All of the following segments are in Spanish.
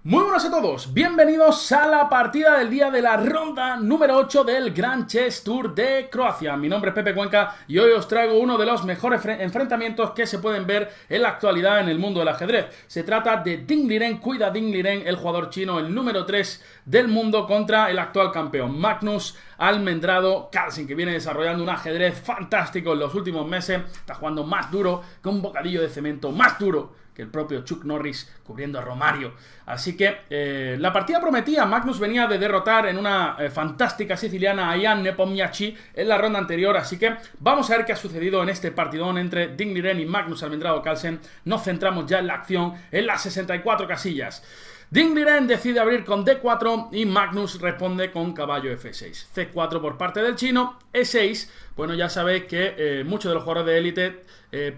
Muy buenos a todos, bienvenidos a la partida del día de la ronda número 8 del Grand Chess Tour de Croacia. Mi nombre es Pepe Cuenca y hoy os traigo uno de los mejores enfrentamientos que se pueden ver en la actualidad en el mundo del ajedrez. Se trata de Ding Liren, Cuida Ding Liren, el jugador chino, el número 3 del mundo, contra el actual campeón Magnus Almendrado Carlsen, que viene desarrollando un ajedrez fantástico en los últimos meses. Está jugando más duro que un bocadillo de cemento, más duro que el propio Chuck Norris cubriendo a Romario. Así que la partida prometía. Magnus venía de derrotar en una fantástica siciliana a Jan Nepomniachtchi en la ronda anterior. Así que vamos a ver qué ha sucedido en este partidón entre Ding Liren y Magnus Almendrado Carlsen. Nos centramos ya en la acción, en las 64 casillas. Ding Liren decide abrir con D4 y Magnus responde con caballo F6. C4 por parte del chino, E6. Bueno, ya sabéis que muchos de los jugadores de élite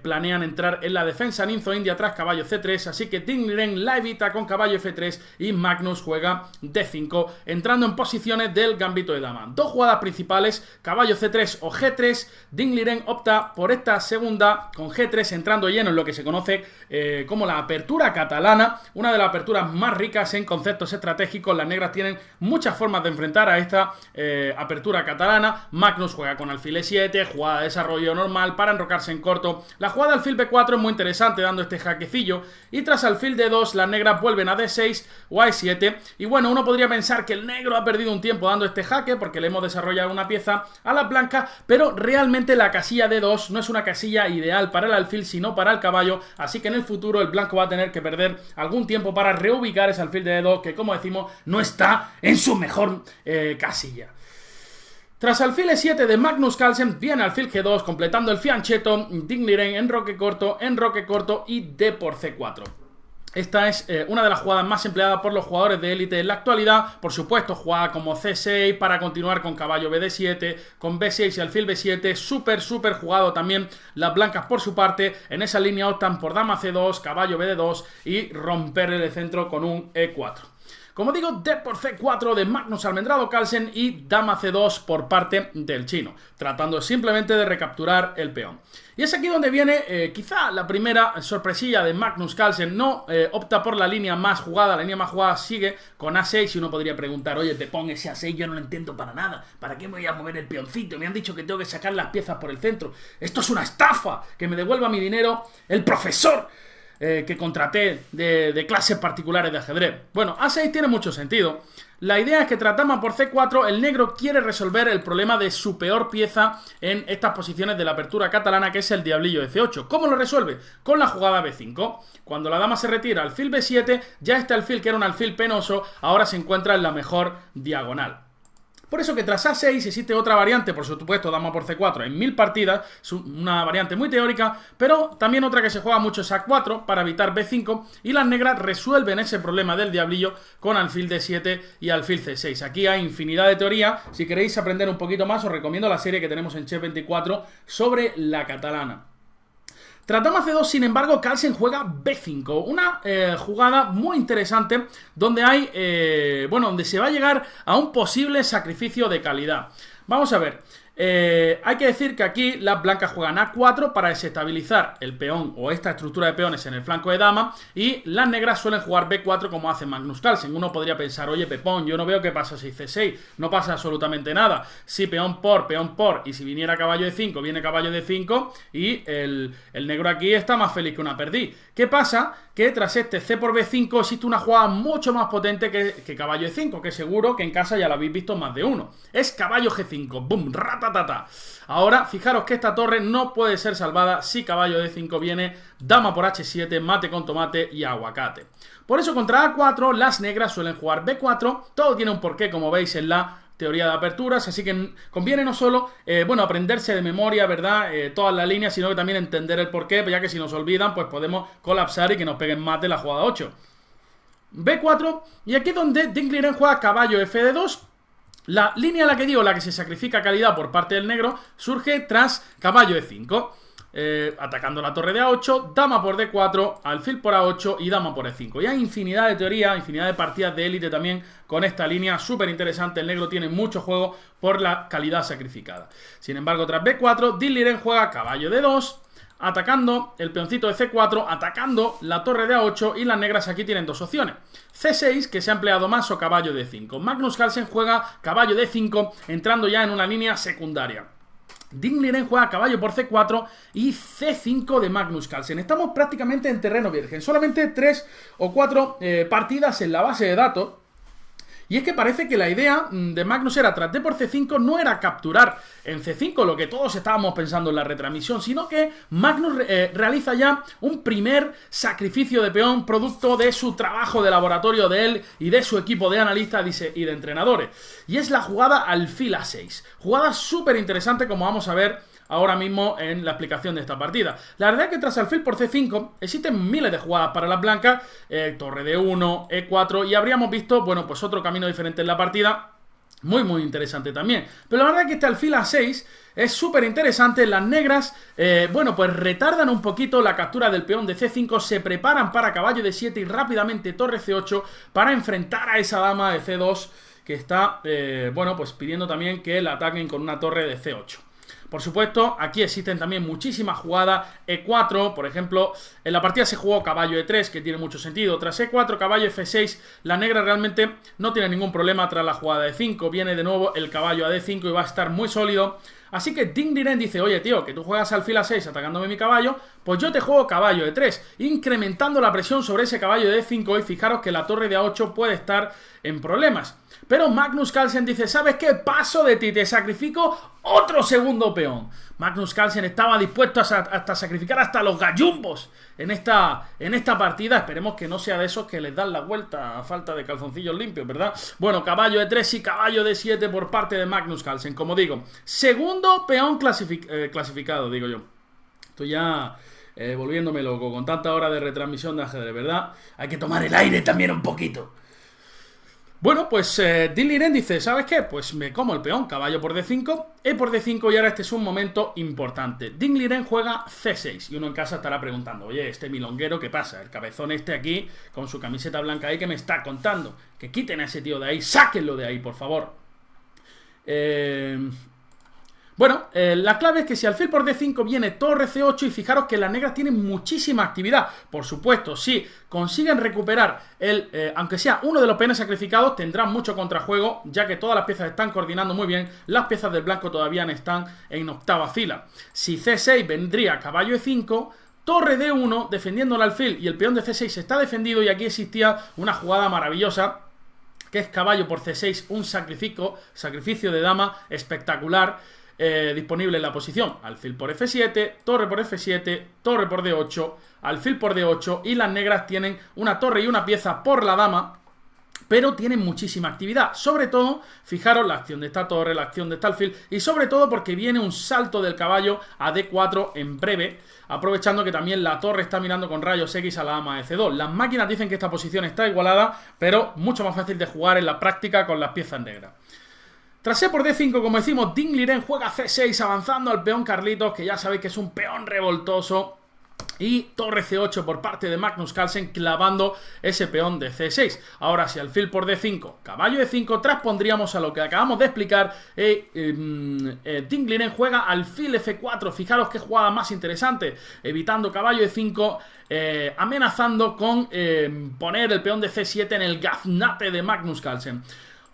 planean entrar en la defensa ninzo india tras caballo C3, así que Ding Liren la evita con caballo F3 y Magnus juega D5, entrando en posiciones del gambito de dama. Dos jugadas principales, caballo C3 o G3. Ding Liren opta por esta segunda con G3, entrando lleno en lo que se conoce como la apertura catalana, una de las aperturas más ricas en conceptos estratégicos. Las negras tienen muchas formas de enfrentar a esta apertura catalana. Magnus juega con alfil E7, jugada de desarrollo normal para enrocarse en corto. La jugada alfil B4 es muy interesante, dando este jaquecillo, y tras alfil D2 las negras vuelven a D6 o a E7, y bueno, uno podría pensar que el negro ha perdido un tiempo dando este jaque porque le hemos desarrollado una pieza a la blanca, pero realmente la casilla D2 no es una casilla ideal para el alfil, sino para el caballo, así que en el futuro el blanco va a tener que perder algún tiempo para reubicar ese alfil de D2, que como decimos, no está en su mejor casilla. Tras alfil E7 de Magnus Carlsen, viene alfil G2, completando el fianchetto. Ding Liren enroque corto y D por C4. Esta es una de las jugadas más empleadas por los jugadores de élite en la actualidad. Por supuesto, jugada como C6 para continuar con caballo BD7, con B6 y alfil B7. Súper jugado también. Las blancas, por su parte, en esa línea optan por dama C2, caballo BD2 y romper el centro con un E4. Como digo, D por C4 de Magnus Almendrado Carlsen y dama C2 por parte del chino, tratando simplemente de recapturar el peón. Y es aquí donde viene quizá la primera sorpresilla de Magnus Carlsen. No opta por la línea más jugada. La línea más jugada sigue con A6 y uno podría preguntar: oye, te pon ese A6, yo no lo entiendo para nada. ¿Para qué me voy a mover el peoncito? Me han dicho que tengo que sacar las piezas por el centro. Esto es una estafa. Que me devuelva mi dinero el profesor que contraté de clases particulares de ajedrez. Bueno, A6 tiene mucho sentido. La idea es que tras dama por C4 el negro quiere resolver el problema de su peor pieza en estas posiciones de la apertura catalana, que es el diablillo de C8. ¿Cómo lo resuelve? Con la jugada B5. Cuando la dama se retira, alfil B7, ya este alfil, que era un alfil penoso, ahora se encuentra en la mejor diagonal. Por eso que tras A6 existe otra variante, por supuesto, dama por C4 en 1000 partidas, es una variante muy teórica, pero también otra que se juega mucho es A4 para evitar B5, y las negras resuelven ese problema del diablillo con alfil D7 y alfil C6. Aquí hay infinidad de teoría. Si queréis aprender un poquito más, os recomiendo la serie que tenemos en Chess24 sobre la catalana. Tras dama C2, sin embargo, Carlsen juega B5, una jugada muy interesante donde hay, donde se va a llegar a un posible sacrificio de calidad. Vamos a ver. Hay que decir que aquí las blancas juegan A4 para desestabilizar el peón o esta estructura de peones en el flanco de dama, y las negras suelen jugar B4 como hace Magnus Carlsen. Uno podría pensar: oye, Pepón, yo no veo qué pasa si C6, no pasa absolutamente nada. Si peón por, y si viniera caballo E5, viene caballo D5 y el negro aquí está más feliz que una perdiz. ¿Qué pasa? Que tras este C por B5 existe una jugada mucho más potente que caballo E5, que seguro que en casa ya la habéis visto más de uno. Es caballo G5, boom, ratatata. Ahora, fijaros que esta torre no puede ser salvada si caballo D5 viene dama por H7, mate con tomate y aguacate. Por eso contra A4 las negras suelen jugar B4. Todo tiene un porqué, como veis en la teoría de aperturas, así que conviene no solo aprenderse de memoria, ¿verdad? Todas las líneas, sino que también entender el porqué, ya que si nos olvidan, pues podemos colapsar y que nos peguen mate la jugada 8. B4, y aquí es donde Ding Liren juega caballo F2. La línea a la que digo, la que se sacrifica calidad por parte del negro, surge tras caballo E5. Atacando la torre de A8, dama por D4, alfil por A8 y dama por E5. Y hay infinidad de teorías, infinidad de partidas de élite también con esta línea, súper interesante. El negro tiene mucho juego por la calidad sacrificada. Sin embargo, tras B4, Ding Liren juega caballo D2, atacando el peoncito de C4, atacando la torre de A8 y las negras aquí tienen dos opciones. C6, que se ha empleado más, o caballo de 5. Magnus Carlsen juega caballo de 5, entrando ya en una línea secundaria. Ding Liren juega caballo por C4 y C5 de Magnus Carlsen. Estamos prácticamente en terreno virgen. Solamente 3 o 4 partidas en la base de datos. Y es que parece que la idea de Magnus era, tras D por C5, no era capturar en C5 lo que todos estábamos pensando en la retransmisión, sino que Magnus realiza ya un primer sacrificio de peón producto de su trabajo de laboratorio de él y de su equipo de analistas y de entrenadores. Y es la jugada alfil A6. Jugada súper interesante, como vamos a ver ahora mismo en la explicación de esta partida. La verdad es que tras alfil por C5 existen miles de jugadas para las blancas, torre D1, E4, y habríamos visto, bueno, pues otro camino diferente en la partida, muy interesante también. Pero la verdad es que este alfil A6 es súper interesante. Las negras, bueno, pues retardan un poquito la captura del peón de C5, se preparan para caballo de 7 y rápidamente torre C8 para enfrentar a esa dama de C2 que está, bueno, pues pidiendo también que la ataquen con una torre de C8. Por supuesto, aquí existen también muchísimas jugadas. E4, por ejemplo, en la partida se jugó caballo E3, que tiene mucho sentido. Tras E4, caballo F6, la negra realmente no tiene ningún problema tras la jugada de 5. Viene de nuevo el caballo a D5 y va a estar muy sólido. Así que Ding Liren dice, oye tío, que tú juegas alfil A6 atacándome mi caballo, pues yo te juego caballo E3, incrementando la presión sobre ese caballo de D5, y fijaros que la torre de A8 puede estar en problemas. Pero Magnus Carlsen dice, ¿sabes qué? Paso de ti, te sacrifico otro segundo peón. Magnus Carlsen estaba dispuesto hasta sacrificar hasta los gallumbos en esta partida. Esperemos que no sea de esos que les dan la vuelta a falta de calzoncillos limpios, ¿verdad? Bueno, caballo E3 y caballo D7 por parte de Magnus Carlsen. Como digo, segundo peón clasificado, digo yo. Estoy ya volviéndome loco con tanta hora de retransmisión de ajedrez, ¿verdad? Hay que tomar el aire también un poquito. Bueno, pues Ding Liren dice, ¿sabes qué? Pues me como el peón, caballo por D5, E por D5, y ahora este es un momento importante. Ding Liren juega C6, y uno en casa estará preguntando, oye, este milonguero, ¿qué pasa? El cabezón este aquí, con su camiseta blanca ahí, ¿qué me está contando? Que quiten a ese tío de ahí, sáquenlo de ahí, por favor. Bueno, la clave es que si alfil por D5 viene torre C8, y fijaros que las negras tienen muchísima actividad. Por supuesto, si consiguen recuperar aunque sea uno de los peones sacrificados, tendrán mucho contrajuego, ya que todas las piezas están coordinando muy bien. Las piezas del blanco todavía están en octava fila. Si C6 vendría caballo E5, torre D1 defendiendo el alfil, y el peón de C6 está defendido, y aquí existía una jugada maravillosa, que es caballo por C6, un sacrificio de dama espectacular, disponible en la posición. Alfil por F7, torre por F7, torre por D8, alfil por D8, y las negras tienen una torre y una pieza por la dama, pero tienen muchísima actividad. Sobre todo, fijaros la acción de esta torre, la acción de esta alfil, y sobre todo porque viene un salto del caballo a D4 en breve, aprovechando que también la torre está mirando con rayos X a la dama de C2. Las máquinas dicen que esta posición está igualada, pero mucho más fácil de jugar en la práctica con las piezas negras. Tras E por D5, como decimos, Ding Liren juega C6, avanzando al peón Carlitos, que ya sabéis que es un peón revoltoso, y torre C8 por parte de Magnus Carlsen, clavando ese peón de C6. Ahora, si alfil por D5, caballo E5, traspondríamos a lo que acabamos de explicar. Ding Liren juega alfil F4. Fijaros qué jugada más interesante, evitando caballo E5, amenazando con poner el peón de C7 en el gaznate de Magnus Carlsen.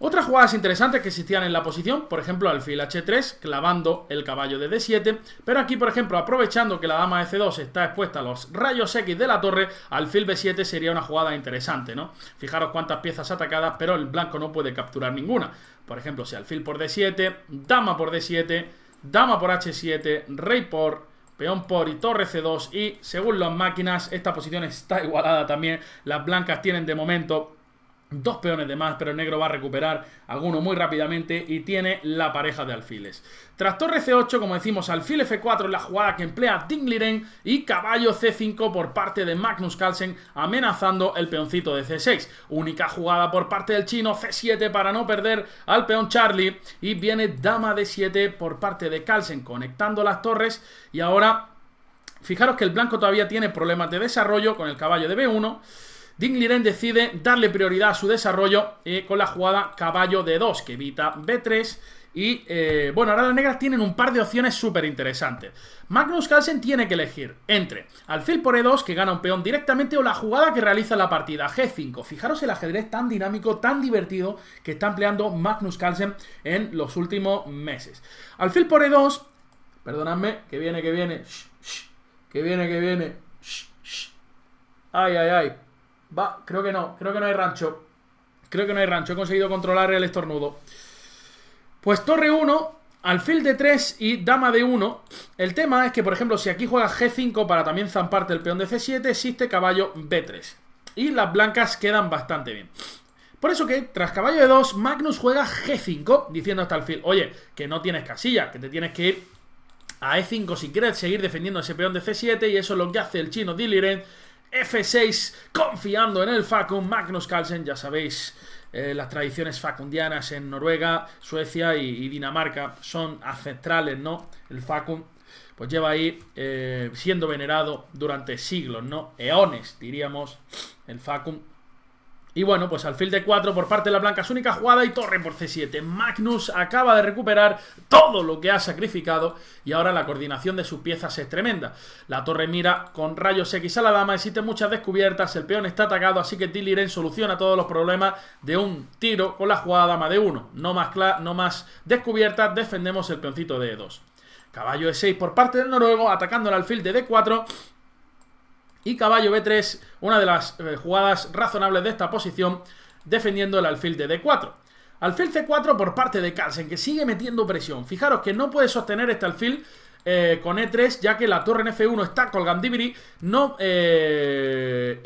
Otras jugadas interesantes que existían en la posición, por ejemplo, alfil H3, clavando el caballo de D7, pero aquí, por ejemplo, aprovechando que la dama de C2 está expuesta a los rayos X de la torre, alfil B7 sería una jugada interesante, ¿no? Fijaros cuántas piezas atacadas, pero el blanco no puede capturar ninguna. Por ejemplo, si alfil por D7, dama por D7, dama por H7, rey por, peón por y torre C2, y según las máquinas, esta posición está igualada también. Las blancas tienen de momento dos peones de más, pero el negro va a recuperar alguno muy rápidamente y tiene la pareja de alfiles. Tras torre C8, como decimos, alfil F4 es la jugada que emplea Ding Liren, y caballo C5 por parte de Magnus Carlsen, amenazando el peoncito de C6. Única jugada por parte del chino, C7 para no perder al peón Charlie, y viene dama D7 por parte de Carlsen, conectando las torres. Y ahora, fijaros que el blanco todavía tiene problemas de desarrollo con el caballo de B1. Ding Liren decide darle prioridad a su desarrollo con la jugada caballo D2, que evita B3 Y bueno, ahora las negras tienen un par de opciones súper interesantes. Magnus Carlsen tiene que elegir entre alfil por E2, que gana un peón directamente, o la jugada que realiza en la partida, G5. Fijaros el ajedrez tan dinámico, tan divertido que está empleando Magnus Carlsen en los últimos meses. Alfil por E2, perdonadme, que viene, que viene, que viene, que viene. Ay, ay, ay. Va, creo que no hay rancho. Creo que no hay rancho, he conseguido controlar el estornudo. Pues torre 1, alfil de 3 y dama de 1. El tema es que, por ejemplo, si aquí juega G5 para también zamparte el peón de C7, existe caballo B3. Y las blancas quedan bastante bien. Por eso que, tras caballo de 2, Magnus juega G5, diciendo hasta alfil, oye, que no tienes casilla, que te tienes que ir a E5 si quieres seguir defendiendo ese peón de C7, y eso es lo que hace el chino Diliren. F6, confiando en el Facund. Magnus Carlsen, ya sabéis, las tradiciones facundianas en Noruega, Suecia y Dinamarca son ancestrales, ¿no? El Facund pues lleva ahí siendo venerado durante siglos, ¿no? Eones, diríamos, el Facund. Y bueno, pues alfil de 4 por parte de la blanca, su única jugada, y torre por C7. Magnus acaba de recuperar todo lo que ha sacrificado y ahora la coordinación de sus piezas es tremenda. La torre mira con rayos X a la dama, existen muchas descubiertas, el peón está atacado, así que Diliren soluciona todos los problemas de un tiro con la jugada dama de 1. No más descubiertas, defendemos el peoncito de E2. Caballo E6 por parte del noruego, atacando el alfil de D4. Y caballo B3, una de las jugadas razonables de esta posición, defendiendo el alfil de D4. Alfil C4 por parte de Carlsen, que sigue metiendo presión. Fijaros que no puede sostener este alfil con E3, ya que la torre en F1 está colgandibri, y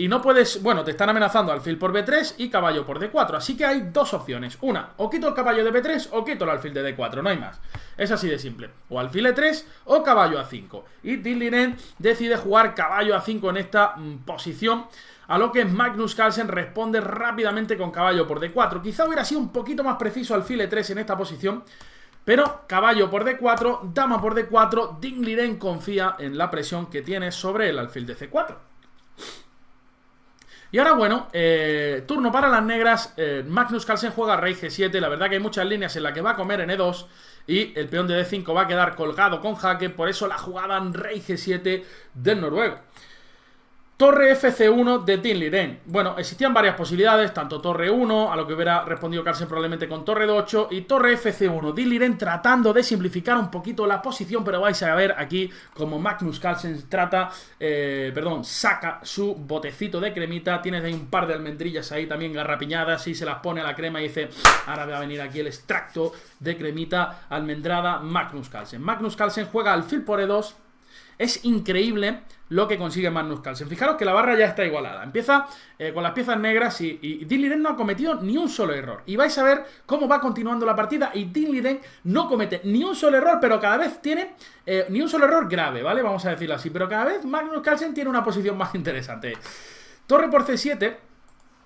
no puedes... Bueno, te están amenazando alfil por B3 y caballo por D4, así que hay dos opciones. Una, o quito el caballo de B3 o quito el alfil de D4, no hay más. Es así de simple. O alfil E3 o caballo A5. Y Diliren decide jugar caballo A5 en esta posición, a lo que Magnus Carlsen responde rápidamente con caballo por D4. Quizá hubiera sido un poquito más preciso alfil E3 en esta posición, pero caballo por D4, dama por D4, Diliren confía en la presión que tiene sobre el alfil de C4. Y ahora, bueno, turno para las negras. Magnus Carlsen juega rey G7. La verdad que hay muchas líneas en las que va a comer en E2 y el peón de D5 va a quedar colgado con jaque. Por eso la jugada en rey G7 del noruego. Torre FC1 de Diliren. Bueno, existían varias posibilidades, tanto torre 1, a lo que hubiera respondido Carlsen probablemente con torre de 8, y torre FC1. Diliren tratando de simplificar un poquito la posición, pero vais a ver aquí como Magnus Carlsen saca su botecito de cremita. Tienes ahí un par de almendrillas ahí también garrapiñadas y se las pone a la crema y dice, ahora va a venir aquí el extracto de cremita almendrada Magnus Carlsen. Magnus Carlsen juega alfil por E2. Es increíble lo que consigue Magnus Carlsen. Fijaros que la barra ya está igualada. Empieza con las piezas negras y Diliren no ha cometido ni un solo error. Y vais a ver cómo va continuando la partida y Diliren no comete ni un solo error, pero cada vez tiene ni un solo error grave, ¿vale? Vamos a decirlo así. Pero cada vez Magnus Carlsen tiene una posición más interesante. Torre por C7,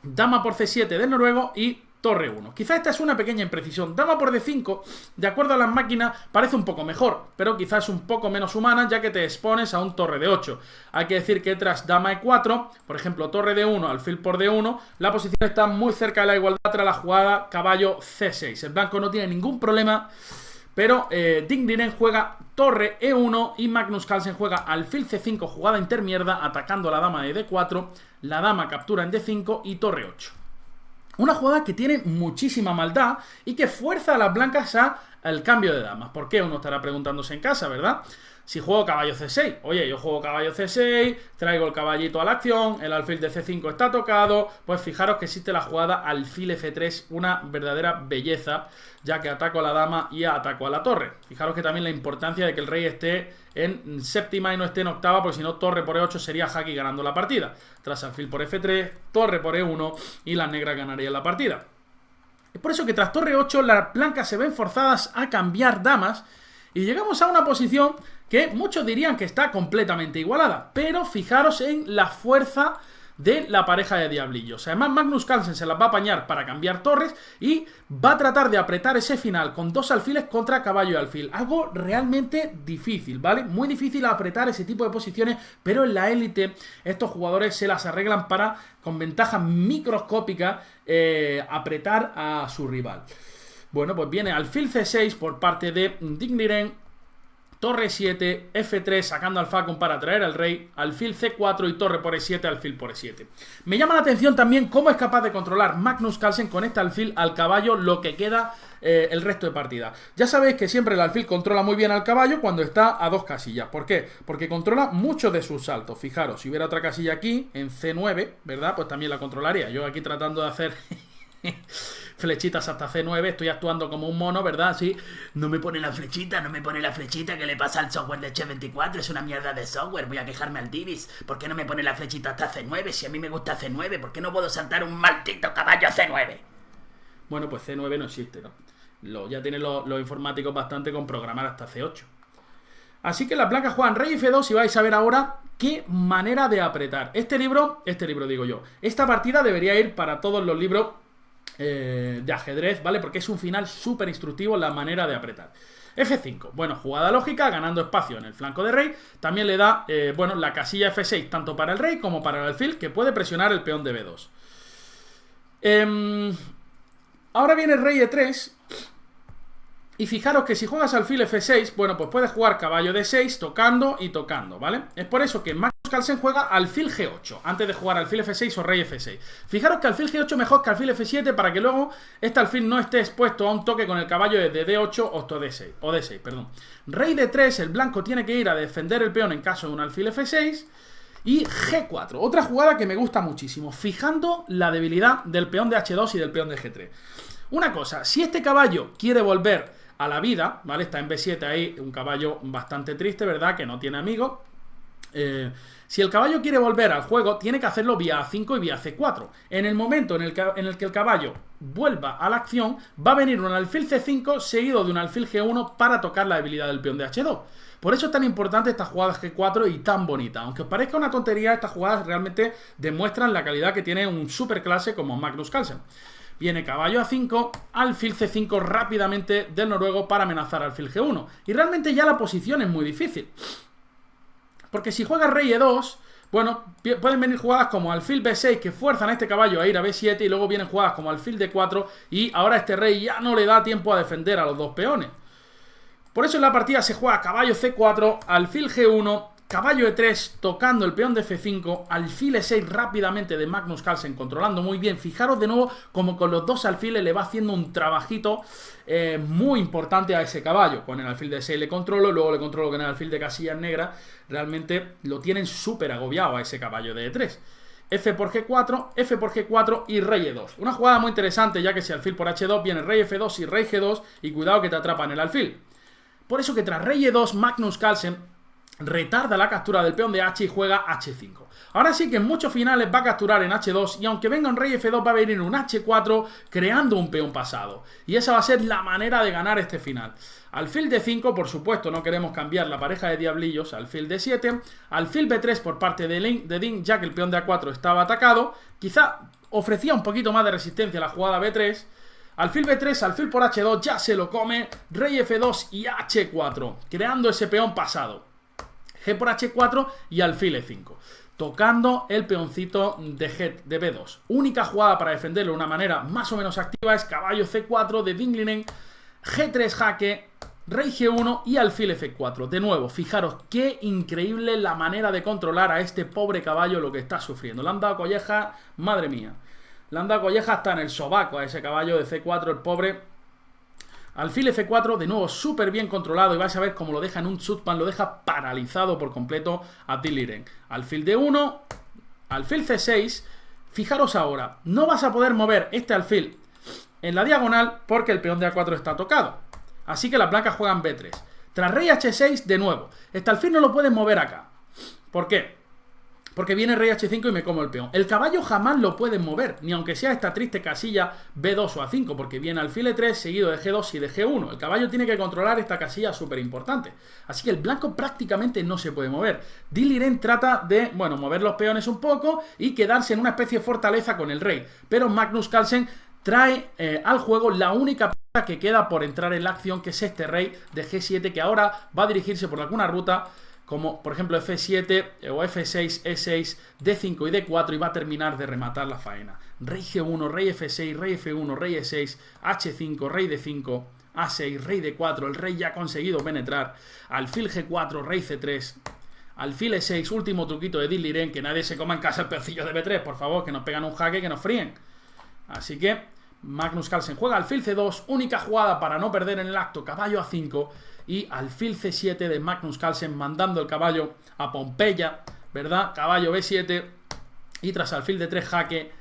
dama por C7 del noruego y torre 1. Quizá esta es una pequeña imprecisión. Dama por D5, de acuerdo a las máquinas, parece un poco mejor, pero quizás es un poco menos humana, ya que te expones a un torre de 8. Hay que decir que tras dama E4, por ejemplo, torre D1, alfil por D1, la posición está muy cerca de la igualdad tras la jugada caballo C6. El blanco no tiene ningún problema, pero Diliren juega torre E1 y Magnus Carlsen juega alfil C5, jugada intermierda, atacando a la dama de D4, la dama captura en D5 y torre 8. Una jugada que tiene muchísima maldad y que fuerza a las blancas al cambio de damas. ¿Por qué? Uno estará preguntándose en casa, ¿verdad? Si juego caballo C6, oye, yo juego caballo C6, traigo el caballito a la acción, el alfil de C5 está tocado, pues fijaros que existe la jugada alfil F3, una verdadera belleza, ya que ataco a la dama y ataco a la torre. Fijaros que también la importancia de que el rey esté en séptima y no esté en octava, porque si no, torre por E8 sería jaque ganando la partida. Tras alfil por F3, torre por E1 y las negras ganarían la partida. Es por eso que tras torre 8 las blancas se ven forzadas a cambiar damas y llegamos a una posición que muchos dirían que está completamente igualada, pero fijaros en la fuerza de la pareja de diablillos. Además, Magnus Carlsen se las va a apañar para cambiar torres y va a tratar de apretar ese final con dos alfiles contra caballo y alfil. Algo realmente difícil, ¿vale? Muy difícil apretar ese tipo de posiciones, pero en la élite estos jugadores se las arreglan para, con ventaja microscópica, apretar a su rival. Bueno, pues viene alfil C6 por parte de Dingliren, torre 7, F3 sacando al Falcon para atraer al rey, alfil C4 y torre por E7, alfil por E7. Me llama la atención también cómo es capaz de controlar Magnus Carlsen con este alfil al caballo lo que queda el resto de partida. Ya sabéis que siempre el alfil controla muy bien al caballo cuando está a 2 casillas. ¿Por qué? Porque controla muchos de sus saltos. Fijaros, si hubiera otra casilla aquí, en C9, ¿verdad? Pues también la controlaría. Yo aquí tratando de hacer... flechitas hasta C9, estoy actuando como un mono, ¿verdad? Sí, no me pone la flechita, ¿qué le pasa al software de Chess24? Es una mierda de software, voy a quejarme al Divis. ¿Por qué no me pone la flechita hasta C9? Si a mí me gusta C9, ¿por qué no puedo saltar un maldito caballo a C9? Bueno, pues C9 no existe, ¿no? Ya tienen los informáticos bastante con programar hasta C8. Así que las blancas juegan rey F2 y vais a ver ahora qué manera de apretar. Este libro digo yo, esta partida debería ir para todos los libros de ajedrez, ¿vale? Porque es un final súper instructivo la manera de apretar. F5, bueno, jugada lógica, ganando espacio en el flanco de rey. También le da, bueno, la casilla F6 tanto para el rey como para el alfil, que puede presionar el peón de B2. Ahora viene el rey E3. Y fijaros que si juegas alfil F6, bueno, pues puedes jugar caballo D6 tocando y tocando, ¿vale? Es por eso que Magnus Carlsen juega alfil G8 antes de jugar alfil F6 o rey F6. Fijaros que alfil G8 mejor que alfil F7 para que luego este alfil no esté expuesto a un toque con el caballo desde D8 o D6, perdón. Rey D3, el blanco tiene que ir a defender el peón en caso de un alfil F6. Y G4, otra jugada que me gusta muchísimo, fijando la debilidad del peón de H2 y del peón de G3. Una cosa, si este caballo quiere volver a la vida, ¿vale? Está en B7 ahí, un caballo bastante triste, ¿verdad? Que no tiene amigos. Si el caballo quiere volver al juego, tiene que hacerlo vía A5 y vía C4. En el momento en el que el caballo vuelva a la acción, va a venir un alfil C5 seguido de un alfil G1 para tocar la debilidad del peón de H2. Por eso es tan importante esta jugada G4 y tan bonita. Aunque os parezca una tontería, estas jugadas realmente demuestran la calidad que tiene un superclase como Magnus Carlsen. Viene caballo A5, alfil C5 rápidamente del noruego para amenazar alfil G1. Y realmente ya la posición es muy difícil. Porque si juega rey E2, bueno, pueden venir jugadas como alfil B6 que fuerzan a este caballo a ir a B7 y luego vienen jugadas como alfil D4 y ahora este rey ya no le da tiempo a defender a los dos peones. Por eso en la partida se juega caballo C4, alfil G1, caballo E3 tocando el peón de F5, alfil E6 rápidamente de Magnus Carlsen controlando muy bien. Fijaros de nuevo como con los dos alfiles le va haciendo un trabajito muy importante a ese caballo. Con el alfil de E6 le controlo, luego le controlo con el alfil de casillas negras. Realmente lo tienen súper agobiado a ese caballo de E3. F por G4, F por G4 y rey E2. Una jugada muy interesante ya que si alfil por H2 viene rey F2 y rey G2 y cuidado que te atrapan el alfil. Por eso que tras rey E2 Magnus Carlsen retarda la captura del peón de H y juega H5. Ahora sí que en muchos finales va a capturar en H2 y aunque venga un rey F2 va a venir un H4 creando un peón pasado. Y esa va a ser la manera de ganar este final. Alfil D5, por supuesto, no queremos cambiar la pareja de diablillos. Alfil D7, alfil B3 por parte de Ding, ya que el peón de A4 estaba atacado. Quizá ofrecía un poquito más de resistencia a la jugada B3. Alfil B3, alfil por H2, ya se lo come. Rey F2 y H4, creando ese peón pasado. G por H4 y alfil E5, tocando el peoncito de B2. Única jugada para defenderlo de una manera más o menos activa es caballo C4 de Dinglinen, G3 jaque, rey G1 y alfil F4. De nuevo, fijaros qué increíble la manera de controlar a este pobre caballo lo que está sufriendo. Le han dado colleja, madre mía. Le han dado colleja hasta en el sobaco a ese caballo de C4, el pobre. Alfil F4, de nuevo súper bien controlado y vais a ver cómo lo deja en un shutman, lo deja paralizado por completo a Dingliren. Alfil D1, alfil C6, fijaros ahora, no vas a poder mover este alfil en la diagonal porque el peón de A4 está tocado. Así que las blancas juegan B3. Tras rey H6, de nuevo, este alfil no lo puedes mover acá. ¿Por qué? Porque viene rey H5 y me como el peón. El caballo jamás lo pueden mover, ni aunque sea esta triste casilla B2 o A5, porque viene alfil E3 seguido de G2 y de G1. El caballo tiene que controlar esta casilla súper importante. Así que el blanco prácticamente no se puede mover. Dingliren trata de, bueno, mover los peones un poco y quedarse en una especie de fortaleza con el rey. Pero Magnus Carlsen trae al juego la única pieza que queda por entrar en la acción, que es este rey de G7, que ahora va a dirigirse por alguna ruta como por ejemplo F7 o F6, E6, D5 y D4 y va a terminar de rematar la faena. Rey G1, rey F6, rey F1, rey E6, H5, rey D5, A6, rey D4, el rey ya ha conseguido penetrar, alfil G4, rey C3, alfil E6, último truquito de Diliren, que nadie se coma en casa el peoncillo de B3, por favor, que nos pegan un jaque, que nos fríen. Así que Magnus Carlsen juega alfil C2, única jugada para no perder en el acto, caballo A5 y alfil C7 de Magnus Carlsen mandando el caballo a Pompeya, ¿verdad? Caballo B7 y tras alfil D3 jaque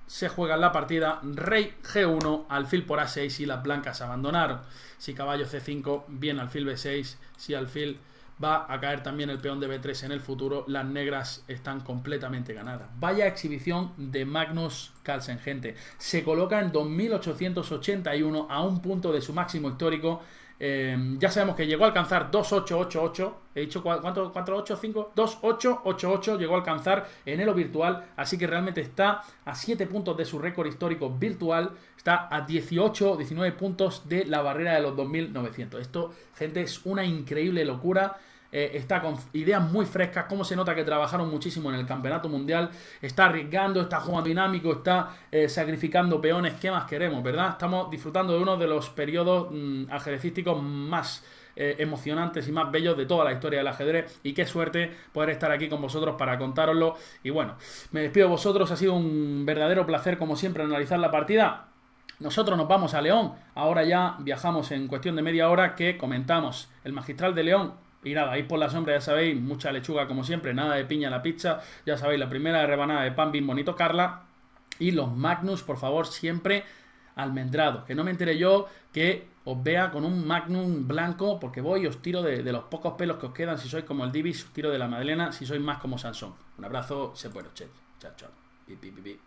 se juega en la partida rey G1, alfil por A6 y las blancas abandonaron. Si caballo C5, bien alfil B6, si alfil va a caer también el peón de B3 en el futuro, las negras están completamente ganadas. Vaya exhibición de Magnus Carlsen, gente. Se coloca en 2881 a un punto de su máximo histórico. Ya sabemos que llegó a alcanzar 2888. He dicho ¿cuánto? 485, 2888 llegó a alcanzar en Elo virtual, así que realmente está a 7 puntos de su récord histórico virtual, está a 18 19 puntos de la barrera de los 2900. Esto, gente, es una increíble locura. Está con ideas muy frescas, como se nota que trabajaron muchísimo en el campeonato mundial, está arriesgando, está jugando dinámico, está sacrificando peones. ¿Qué más queremos, verdad? Estamos disfrutando de uno de los periodos ajedrecísticos más emocionantes y más bellos de toda la historia del ajedrez, y qué suerte poder estar aquí con vosotros para contároslo. Y bueno, me despido de vosotros, ha sido un verdadero placer como siempre analizar la partida. Nosotros nos vamos a León, ahora ya viajamos en cuestión de media hora, que comentamos el Magistral de León. Y nada, ahí por la sombra ya sabéis, mucha lechuga como siempre, nada de piña en la pizza, ya sabéis, la primera rebanada de pan bien bonito Carla, y los Magnus, por favor, siempre almendrados, que no me entere yo que os vea con un Magnum blanco, porque voy y os tiro de los pocos pelos que os quedan, si sois como el Divis, os tiro de la Madalena, si sois más como Sansón. Un abrazo, se puede, che. Chao, chao. Pi, pi, pi, pi.